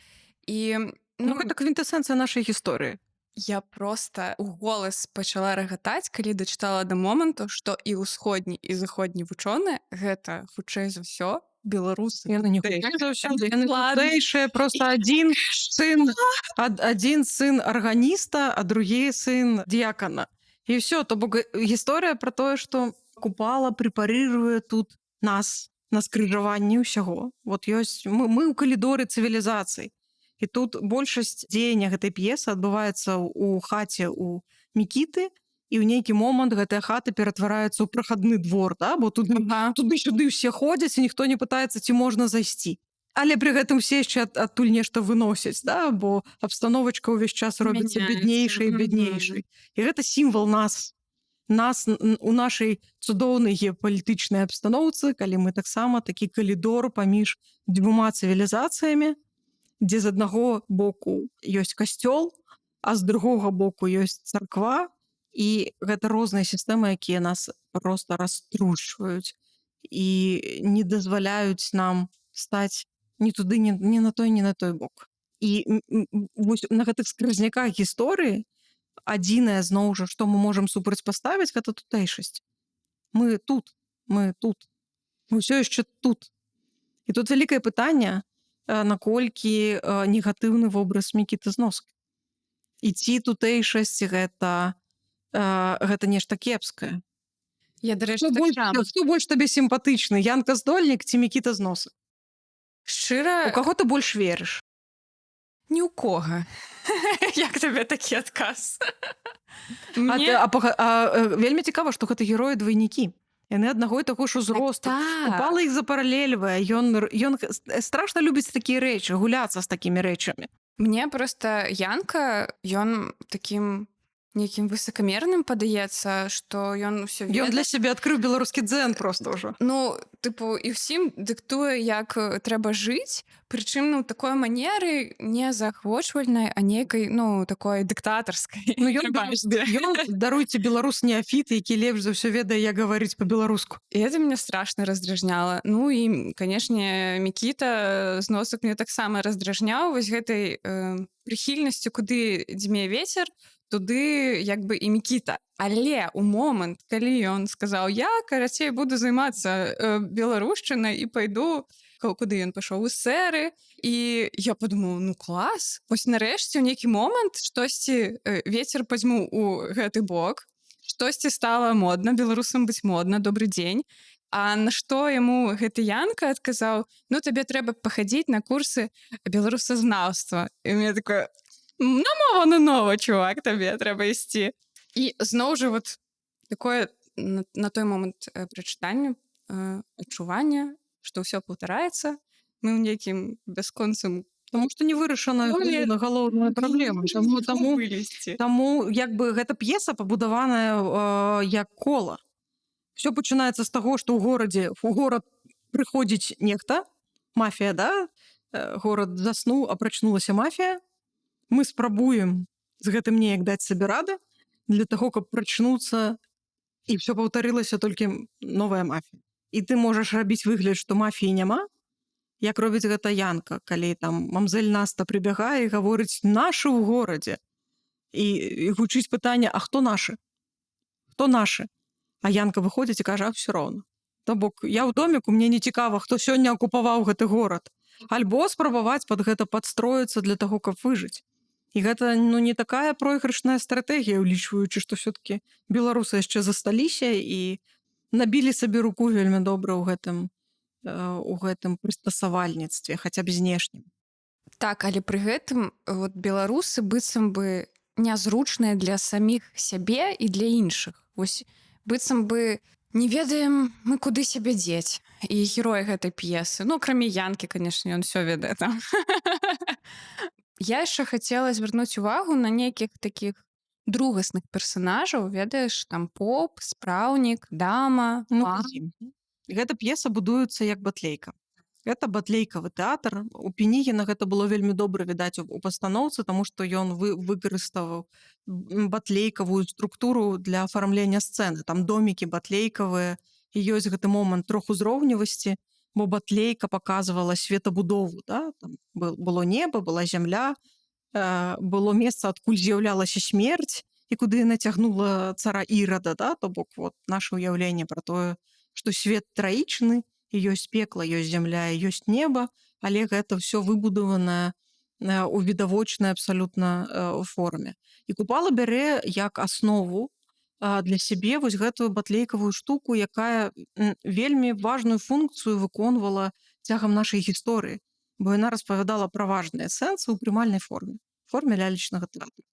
І гэта квінтэсэнцыя нашай гісторыі. Я проста ў голас пачала рагатаць, калі дачытала да моманту, што і ўсходні, і заходні вучоныя гэта, хутчэй за ўсё, беларусы. Яны не тутэйшыя, проста адзін сын арганіста, а другі сын дыякана. І ўсё, то бок гісторыя пра тое, што Купала прэпарыруе тут нас на скрыжаванні ўсяго. Вот ёсць мы ў калідоры цывілізацый. І тут большасць дзеяння гэтай п'есы адбываецца ў хаце у Мікіты, і ў нейкі момант гэтая хата ператвараецца ў прахадны двор, да? Бо туды-сюды ўсе ходзяць, і ніхто не пытаецца, ці можна зайсці. Але пры гэтым все яшчэ адтуль нешта выносяць, да? Бо абстановачка ўвесь час робіцца бяднейшай і бяднейшай. І гэта сімвал нас у нашай цудоўнай геапалітычнай абстаноўцы, калі мы таксама такі калідор паміж дзвюма цывілізацыямі, дзе з аднаго боку ёсць касцёл, а з другога боку ёсць царква, і гэта розныя сістэмы, якія нас проста раструшчваюць і не дазваляюць нам стаць ні туды, ні на той, ні на той бок. І вось на гэтых скрызняках гісторыі адзінае, зноў жа, што мы можам супрацьпаставіць, гэта тутэйшасць. Мы тут. Мы ўсё яшчэ тут. І тут вялікае пытанне, наколькі негатыўны вобраз Мікіты Зноскі. І ці тутэйшасць гэта нешта кепскае. Я, дарэчы, Хто больш табе сімпатычны, Янка Здольнік ці Мікіта Зносак? Шчыра, у каго ты больш верыш? Ні ў кога. Як табе такі адказ? Вельмі цікава, што гэта героі-двайнікі. Яны аднаго і таго ж узросту. Купала іх запаралельвае. Ён страшна любіць такія рэчы, гуляцца з такімі рэчамі. Мне проста Янка, ён такім нейкім высакамерным падаецца, што ён усё Ён ведае. для сябе адкрыў беларускі дзен просто ўжо. Ну, тыпу, і ўсім дыктуе, як трэба жыць, прычым ну такой манеры не заахвочвальнай, а нейкай ну такой дыктатарскай. Ну ён даруйце беларус неафіт, які лепш за ўсё ведае, як гаварыць па-беларуску. І это меня страшна раздражняла. Ну і канешне Мікіта з носак мне таксама раздражняў вось гэтай прыхільнасцю, куды дзьме вецер, туды як бы і Мікіта. Але у момант, калі ён сказаў: я карацей буду займацца беларушчынай і пайду, куды ён пайшоў, у сэры, і я падумала: ну клас, вось нарэшце ў нейкі момант штосьці вецер пазьму у гэты бок, штосьці стала модна, беларусам быць модна, добры дзень. А на што яму гэты Янка адказаў: ну табе трэба пахадзіць на курсы беларусазнаўства. І мне такое: на мова на нова, чувак, табе трэба ісці. І зноў жа вот такое на той момант прачытання адчуванне, што ўсё паўтараецца, мы ў нейкім бясконцым Таму што не вырашана галоўная праблема. Таму як бы гэта п'еса пабудаваная як кола. Всё пачынаецца з таго, што ў горад прыходзіць нехта, мафія, да? Горад заснуў, а прачнулася мафія. Мы спрабуем з гэтым неяк даць сабе рады для таго, каб прачнуцца, і ўсё паўтарылася толькі новая мафія. І ты можаш рабіць выгляд, што мафіі няма, як робіць гэта Янка, калі там мамзель Наста прыбягае і гаворыць: нашы ў горадзе. І гучыць пытанне: а хто нашы? Хто нашы? А Янка выходзіць і кажа: а ўсё роўна. То бок я ў доміку, мне не цікава, хто сёння акупаваў гэты горад. Альбо спрабаваць пад гэта падстроіцца для таго, каб выжыць. І гэта ну не такая пройгрышная стратэгія, улічваючы, што все-таки беларусы яшчэ засталіся і набілі сабе руку вельмі добра ў гэтым прыстасавальніцтве, хаця б знешнім. Так, але пры гэтым вот беларусы быццам бы нязручныя для саміх сябе і для іншых. Вось быццам бы не ведаем мы, куды сябе дзець. І герой гэтай п'есы, ну акрамя Янкі, канешне, ён усё ведае там. Я яшчэ хацела звярнуць увагу на нейкіх такіх другасных персанажаў, ведаеш, там поп, спраўнік, дама, пан. Гэта п'еса будуецца як батлейка. Гэта батлейкавы тэатр. У Пінігіна гэта было вельмі добра відаць у пастаноўцы, таму што ён выкарыставаў батлейкавую структуру для афармлення сцэны. Там домікі батлейкавыя, і ёсць гэты момант трохузроўневасці, бо батлейка паказвала светабудову. Да? Там было неба, была зямля, было месца, адкуль з'яўлялася смерць, і куды яна цягнула цара Ірада. Да? То бок вот, наше ўяўленне пра тое, што свет траічны, і ёсць пекла, ёсць зямля, ёсць неба, але гэта ўсё выбудавана у відавочнай абсалютна форме. І Купала бярэ як аснову для сябе вось гэтую батлейкавую штуку, якая вельмі важную функцыю выконвала цягам нашай гісторыі, бо яна распавядала пра важныя сэнсы ў прымальнай форме лялечнага тэатру.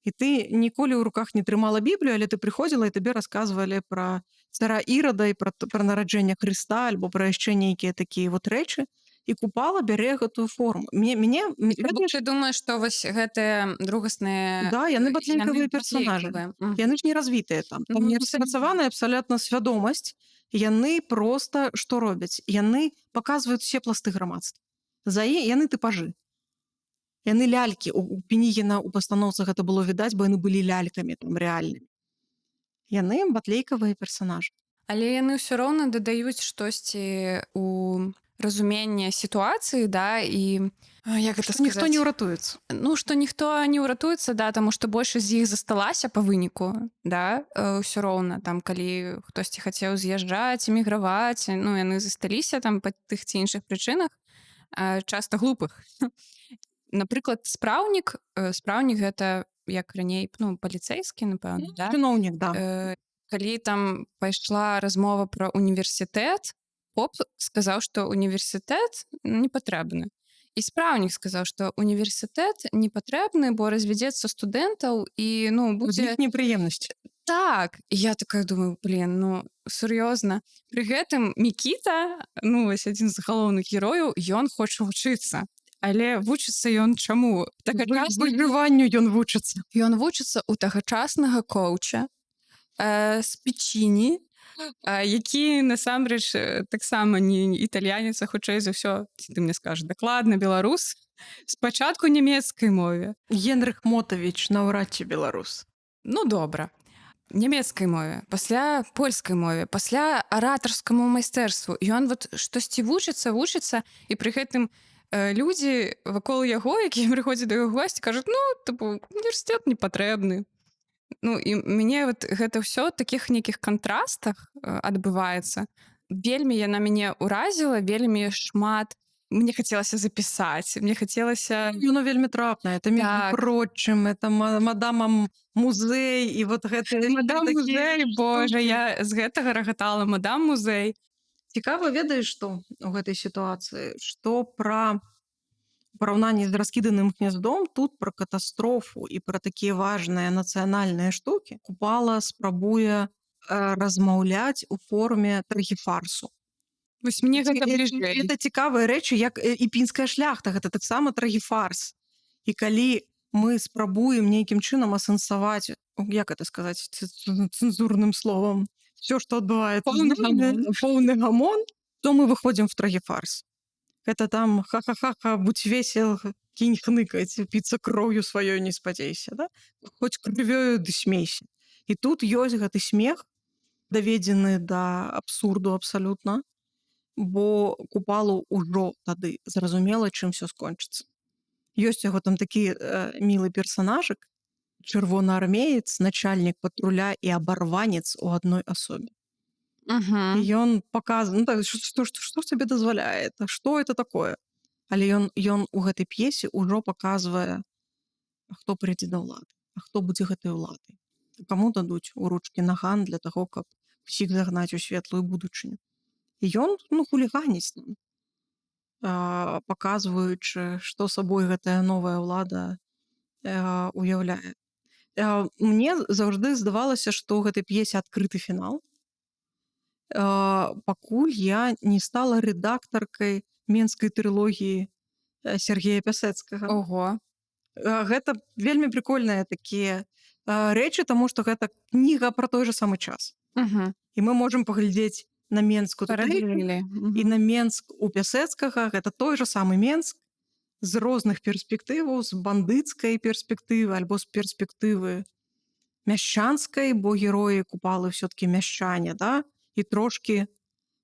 І ты ніколі ў руках не трымала Біблію, але ты прыходзіла і табе расказвалі пра цара Ірада і пра нараджэнне Хрыста альбо пра яшчэ нейкія такія вот рэчы, і Купала бярэ гэтую форму. Ты думаеш, што вось гэтыя другасныя... Да, яны батлейкавыя персонажы. Яны ж не развітыя там. Там не распрацаваная абсалютна свядомасць. Яны проста што робяць? Яны паказваюць усе пласты грамадства. Яны тыпажы. Яны лялькі. У Пінігіна у пастаноўцах гэта было відаць, бо яны былі лялькамі там рэальнымі. Яны батлейкавыя персонажы. Але яны ўсё роўна дадаюць штосьці у разуменне сітуацыі, да, і як гэта сказаць? Ніхто не ўратуецца. Ну, што ніхто не ўратуецца, да, таму што большасць з іх засталася па выніку, да, ўсё роўна, там, калі хтосьці хацеў з'язджаць, эміграваць, ну, яны засталіся там па тых ці іншых прычынах, часта глупых. Напрыклад, спраўнік гэта, як раней, ну, паліцэйскі, напэўна, да? Чыноўнік, да. Калі там пайшла размова пра універсітэт, поп сказаў, што універсітэт не патрэбны. І спраўнік сказаў, што універсітэт не патрэбны, бо развядзецца студэнтаў і, ну, будзе... непрыемнасць. Так, і я такая думаю, ну, сур'ёзна. Пры гэтым Мікіта, ну, вось адзін з галоўных герояў, ён хоча вучыцца. Але вучыцца ён чаму? Выжыванню ён вучыцца. Ён вучыцца ў тагачаснага коуча з Печіні, які насамрэч таксама не італьянец, а хутчэй за ўсё, ці ты мне скажаш, дакладна беларус, спачатку нямецкай мове. Генрых Мотавіч наўрад ці беларус. Ну добра. Нямецкай мове, пасля польскай мове, пасля аратарскаму майстэрству. Ён вот штосьці вучыцца, і пры гэтым людзі вакол яго, якія прыходзяць да яго госці, кажуць, ну, тыпу, універсітэт не патрэбны. Ну, і мяне вот гэта ўсё такіх нейкіх кантрастах адбываецца. Вельмі яна мяне ўразіла, вельмі шмат. Мне хацелася запісаць, мне хацелася... Яно вельмі трапнае. Это між Так. прочым, это мадама музей, і вот гэта... Мадам музей, божа, я з гэтага рагатала, мадам музей. Цікава, ведаеш, што ў гэтай сітуацыі, што пра параўнанні з раскіданым гняздом, тут пра катастрофу і пра такія важныя нацыянальныя штукі Купала спрабуе размаўляць у форме трагіфарсу. Вось мне гэта бліжэй. Это цікавыя рэчы, як іпінская шляхта, гэта таксама трагіфарс. І калі мы спрабуем нейкім чынам асэнсаваць, як это сказаць цэнзурным словам, все, што адбываецца, поўны гамон, то мы выходзім в трагіфарс. Гэта там ха-ха-ха, будь весел, кинь хныкаць, піцца кроўю сваёй не спадзейся, да? Хоць крывёю ды смейся. І тут ёсць гэты смех, даведзены да абсурду абсалютна, бо Купалу ўжо тады зразумела, чым всё скончыцца. Ёсць яго там такі мілы персанажык, чырвонаармеец, начальнік патруля і абарванец у адной асобе. І ён паказвае, ну так, што сабе дазваляе, што это такое? Але ён у гэтай п'есе ўжо паказвае, хто прыйдзе да ўлады, а хто будзе гэтай уладай. Каму дадуць у ручкі наган для таго, каб усіх загнаць у светлую будучыню. І ён, хуліганіць нам, паказваючы, што сабой гэтая новая ўлада уяўляе. Мне заўжды здавалася, што ў гэтай п'есе адкрыты фінал, пакуль я не стала рэдактаркай менскай трылогіі Сергея Пясэцкага. Ого. Гэта вельмі прикольныя такія рэчы, таму што гэта кніга пра той же самы час. І мы можам паглядзець на Менск і на Менск у Пясэцкага. Гэта той же самы Менск з розных перспектываў, з бандыцкай перспектывы альбо з перспектывы мяшчанскай, бо героі Купалы ўсё-такі мяшчане, да? І трошкі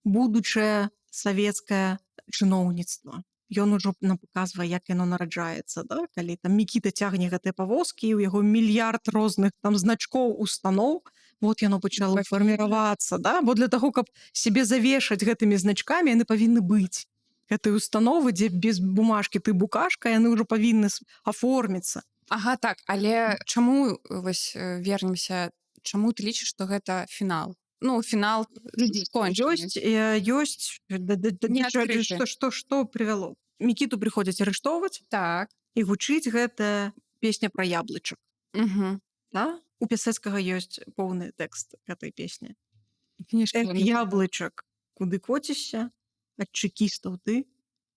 будучае савецкае чыноўніцтва. Ён ужо нам паказвае, як яно нараджаецца, да? Калі там Мікіта цягне гэтыя павозкі, у яго мільярд розных там значкоў, устаноў, вот яно пачало фарміравацца, да? Бо для таго, каб себе завешаць гэтымі значкамі, яны павінны быць. Гэтыя установы, дзе без бумажкі ты букашка, яны ўжо павінны аформіцца. Ага, так, але чаму, вось, вернемся, чаму ты лічыш, што гэта фінал? Ну, фінал скончаны. Ёсць, што прывяло? Мікіту прыходзяць арыштоўваць, Так. і гучыць гэтая песня пра яблычак. Да? У Пясэцкага ёсць поўны тэкст гэтай песні. Яблычак, куды коцішся, ад чэкістаў ты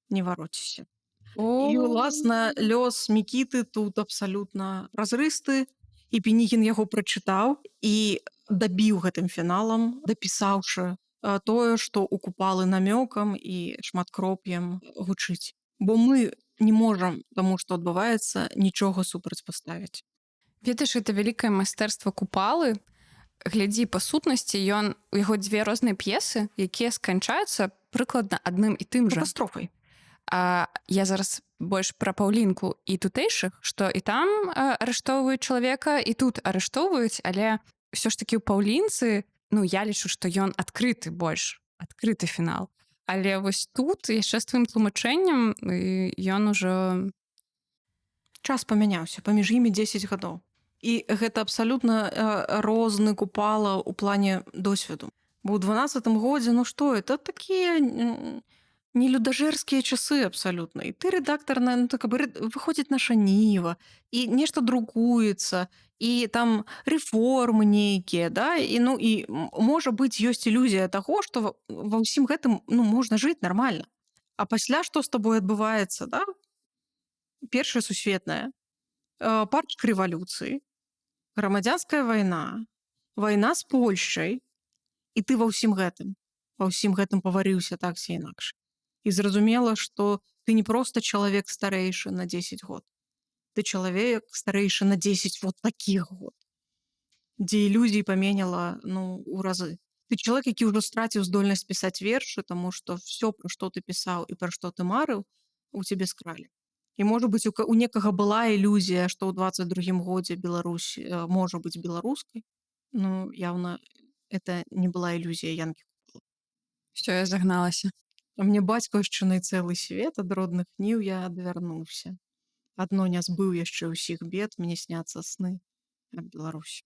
не вароцішся. І, уласна, лёс Мікіты тут абсалютна празрысты, і Пінігін яго прачытаў і дабіў гэтым фіналам, дапісаўшы тое, што у Купалы намёкам і шматкроп'ем гучыць. Бо мы не можам таму, што адбываецца, нічога супрацьпаставіць. Ведаеш, это вялікае майстэрства Купалы. Глядзі, па сутнасці, у яго дзве розныя п'есы, якія сканчаюцца прыкладна адным і тым жа. Катастрофай. А я зараз больш пра Паўлінку і тутэйшых, што і там арыштоўваюць чалавека, і тут арыштоўваюць, але ўсё ж такі ў Паўлінцы, я лічу, што ён адкрыты больш, адкрыты фінал. Але вось тут яшчэ з тваім тлумачэннем ён ужо... Час памяняўся, паміж імі 10 гадоў. І гэта абсалютна розны Купала ў плане досведу. Бо ў 12-м годзе, што, это такія нелюдажэрскія часы абсалютна. І ты рэдактар, выходзіць наша ніва, і нешта друкуецца, і там рэформы нейкія, да? І можа быць, ёсць ілюзія таго, што ва ўсім гэтым можна жыць нармальна. А пасля што з табой адбываецца, да? Першая сусветная, парчка рэвалюцыі, грамадзянская вайна, вайна з Польшчай, і ты ва ўсім гэтым паварыўся так ці інакш. І зразумела, што ты не проста чалавек старэйшы на 10 год. Ты чалавек старэйшы на 10 вот такіх год, дзе ілюзій паменяла, ну, у разы. Ты чалавек, які ўжо страціў здольнасць пісаць вершы, таму што ўсё, пра што ты пісаў і пра што ты марыў, у цябе скралі. І, можа быць, у некага была ілюзія, што ў 22 годзе Беларусь можа быць беларускай. Ну, явно, это не была ілюзія Янкі Купала. Все, я загналася. А мне бацькаўшчынай цэлы свет, ад родных ніў я адвярнуўся. Адно не збыў яшчэ ўсіх бед, мне сняцца сны аб Беларусі.